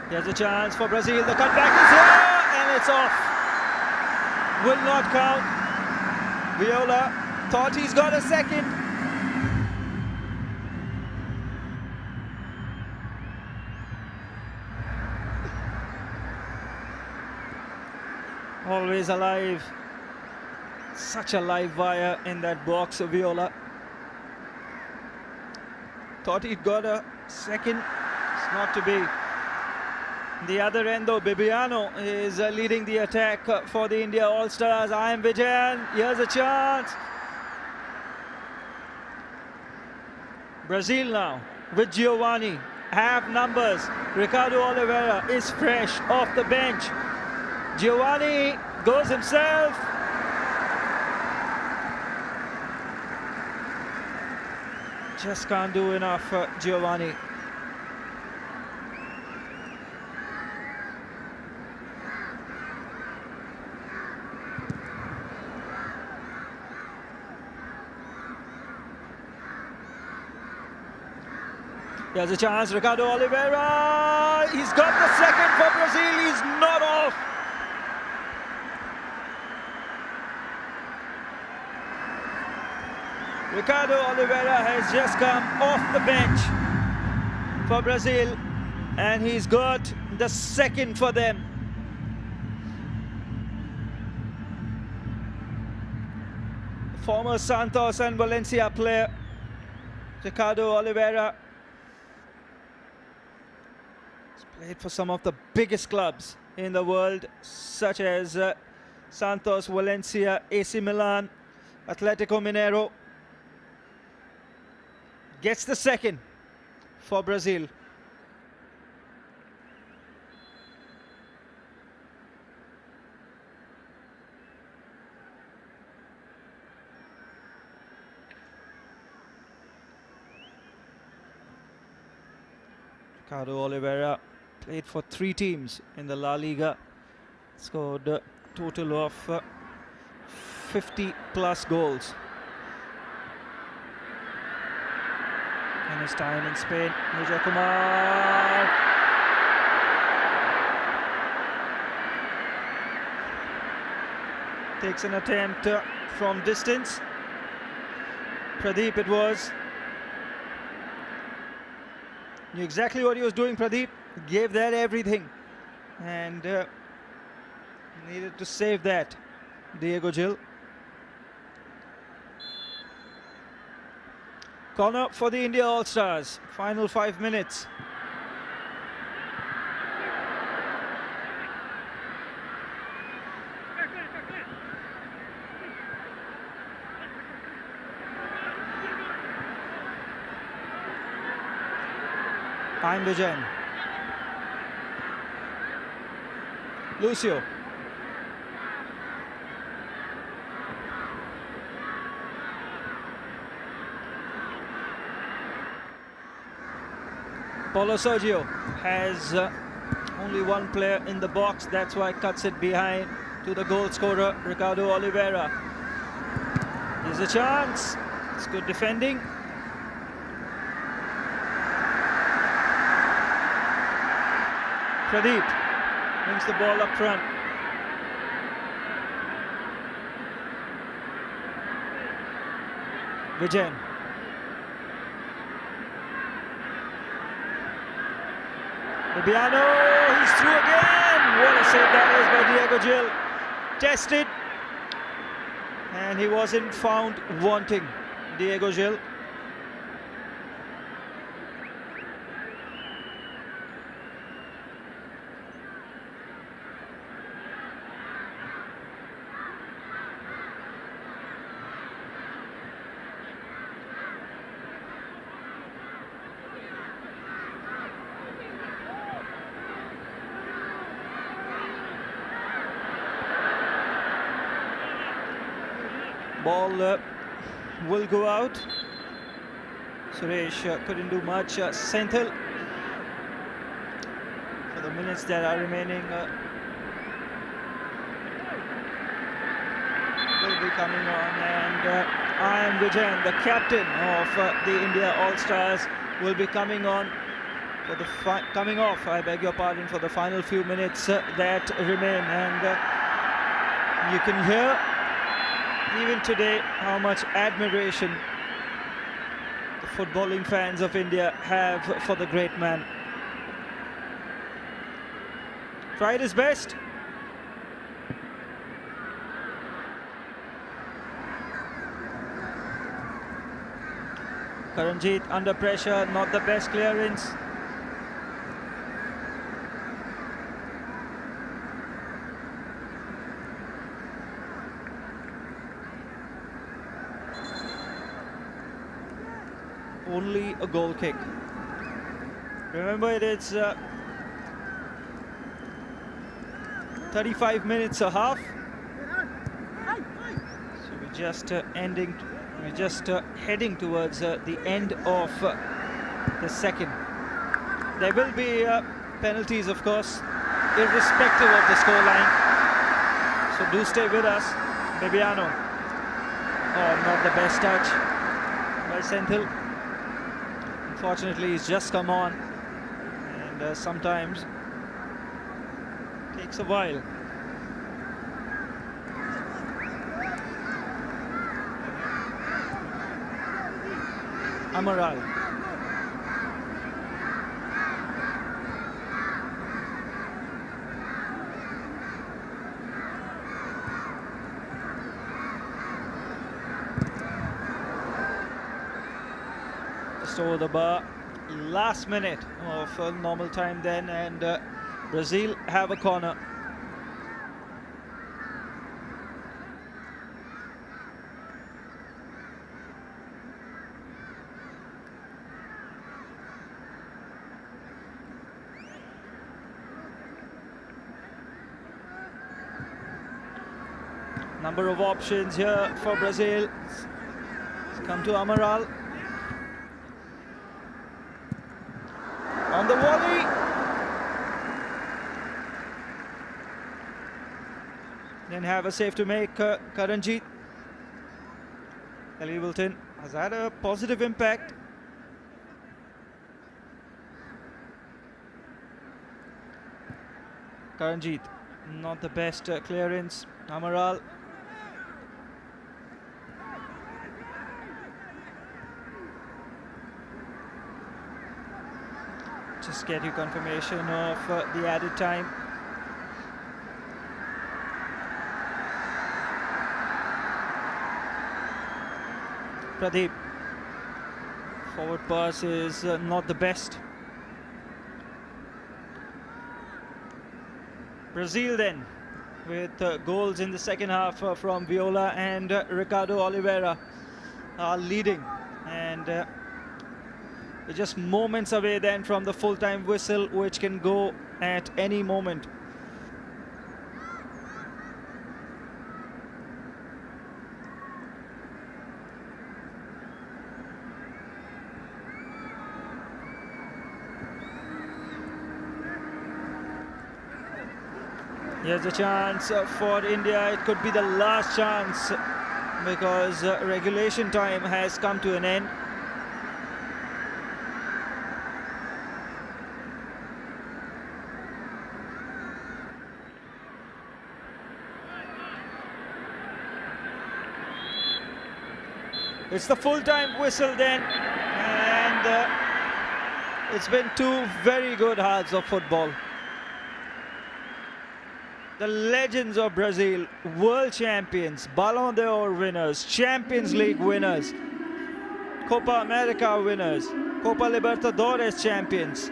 Here's a chance for Brazil. The cutback is here and it's off. Will not count. Viola thought he's got a second. Always alive. Such a live wire in that box, Viola. Thought he'd got a second. It's not to be. The other end though, Bibiano is leading the attack for the India All-Stars. I am Vijayan. Here's a chance. Brazil now with Giovanni have numbers. Ricardo Oliveira is fresh off the bench. Giovanni goes himself. Just can't do enough for Giovanni. There's a chance, Ricardo Oliveira. He's got the second for Brazil. He's not off. Ricardo Oliveira has just come off the bench for Brazil, and he's got the second for them. Former Santos and Valencia player Ricardo Oliveira has played for some of the biggest clubs in the world, such as Santos, Valencia, AC Milan, Atletico Mineiro. Gets the second for Brazil. Ricardo Oliveira played for 3 teams in the La Liga, scored a total of 50 plus goals in his time in Spain. Vijay Kumar. Takes an attempt from distance. Pradeep it was. Knew exactly what he was doing, Pradeep. Gave that everything. And needed to save that. Diego Gil. Corner for the India All-Stars. Final 5 minutes. I'm Vijayan. Lucio. Paulo Sergio has only one player in the box. That's why cuts it behind to the goal scorer, Ricardo Oliveira. Here's a chance. It's good defending. Pradeep brings the ball up front. Vijayan. Bibiano, he's through again. What a save that is by Diego Gil. Tested, and he wasn't found wanting. Diego Gil. Ball will go out. Suresh couldn't do much. Senthil, for the minutes that are remaining, will be coming on. And I am Vijayan, the captain of the India All-Stars, will be coming on for the coming off. I beg your pardon, for the final few minutes that remain. And you can hear even today how much admiration the footballing fans of India have for the great man. Tried his best. Karanjit under pressure, not the best clearance. Only a goal kick. Remember, it's 35 minutes a half. So we're just heading towards the end of the second. There will be penalties, of course, irrespective of the scoreline. So do stay with us. Bebiano. Oh, not the best touch by Senthil. Unfortunately, he's just come on, and sometimes takes a while. Amaral. Just over the bar. Last minute of normal time then, and Brazil have a corner. Number of options here for Brazil. Let's come to Amaral. On the volley. Then have a save to make Karanjit. Ellie Wilton has had a positive impact. Karanjit, not the best clearance. Amaral. Just get you confirmation of the added time. Pradeep. Forward pass is not the best. Brazil then, with goals in the second half from Viola and Ricardo Oliveira, are leading, and we're just moments away then from the full-time whistle, which can go at any moment. Here's a chance for India. It could be the last chance, because regulation time has come to an end. It's the full-time whistle then, and it's been two very good halves of football. The legends of Brazil, world champions, Ballon d'Or winners, Champions League winners, Copa America winners, Copa Libertadores champions.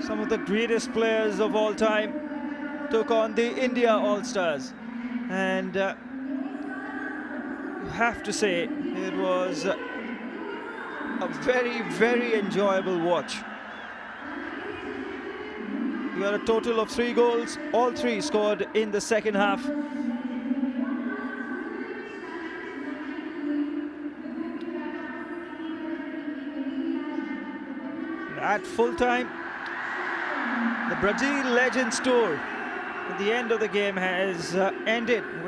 Some of the greatest players of all time took on the India All-Stars, and you have to say it was a very, very enjoyable watch. We got a total of 3 goals, all 3 scored in the second half. At full time, the Brazil Legends Tour at the end of the game has ended.